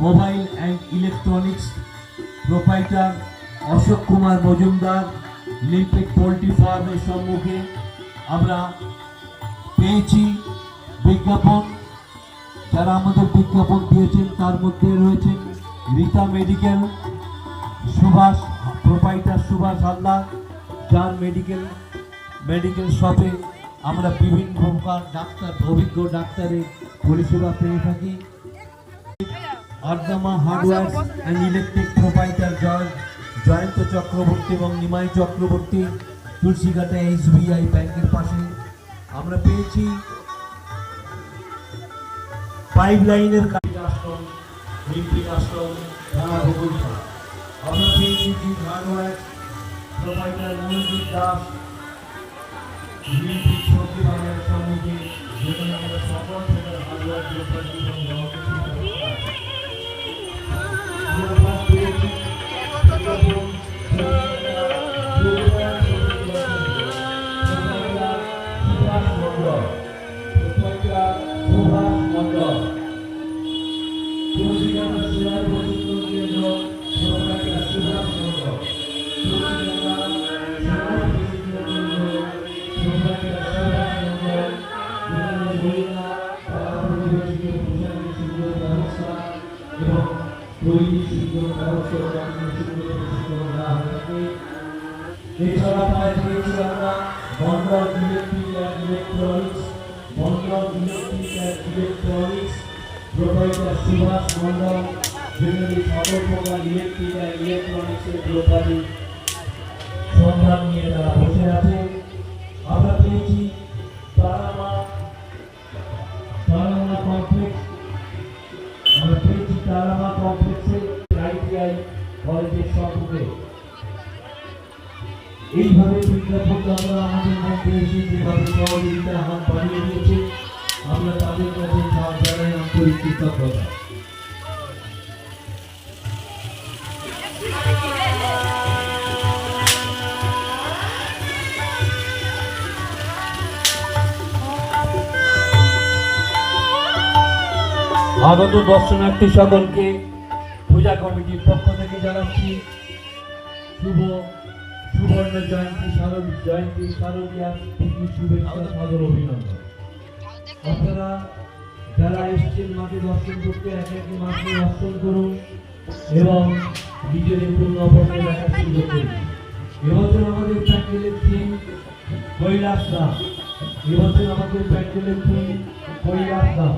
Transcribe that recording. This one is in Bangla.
Mobile and electronics proprietor Ashok Kumar Majumdar limited poultry ফার্মের সম্মুখে আমরা পেয়েছি বিজ্ঞাপন। যারা আমাদের বিজ্ঞাপন দিয়েছেন তার মধ্যে রয়েছেন রীতা মেডিকেল, সুভাষ প্রোপাইটার সুভাষ হালদার, যার মেডিকেল শপে আমরা বিভিন্ন প্রকার ডাক্তার অভিজ্ঞ ডাক্তারের পরিষেবা পেয়ে থাকি। আরদামা hardware and electric proprietor Jayanta Chakraborty এবং নিমাই চক্রবর্তী, তুলসীঘাটা SBI ব্যাংকের পাশে। আমরা পেয়েছি পাইপলাইনের আশ্রম, আমরা পেয়েছি hardware proprietor Manojit Das limited সবজি বাজারের সম্মুখে, যেখানে আমরা সকল প্রকার হার্ডওয়্যার প্রোপাইটার এবং এছাড়া পেয়েছি আমরা Mondal electric and electronics proprietor Subhash Mondal, যেখানে সকল প্রকার ইলেকট্রিক অ্যান্ড ইলেকট্রনিক্সের ব্যাপারে সন্ধান নিয়ে তারা বসে আছে। আমরা পেয়েছি তারামা কমপ্লেক্স, আমরা পেয়েছি তারামা কমপ্লেক্সে ITI কলেজের সম্মুখে। এইভাবে বিজ্ঞাপন আমরা আমাদের মধ্যে এসে যেভাবে সহযোগিতার হাত বাড়িয়ে দিয়েছে, আমরা তাদের কাছে জানাই আন্তরিক কৃতজ্ঞতা। আগত দর্শনার্থী সকলকে পূজা কমিটির পক্ষ থেকে জানাচ্ছি সুবর্ণ জয়ন্তী শারদীয়া শুভেচ্ছা, সাদর অভিনন্দন। আপনারা যারা এসেছেন মাকে দর্শন করতে, একে মাকে দর্শন করুন এবং নিজের পূর্ণ অপরকে দেখার সুযোগ করুন। এবছর আমাদের প্যান্ডেলের থিম কৈলাস ধাম,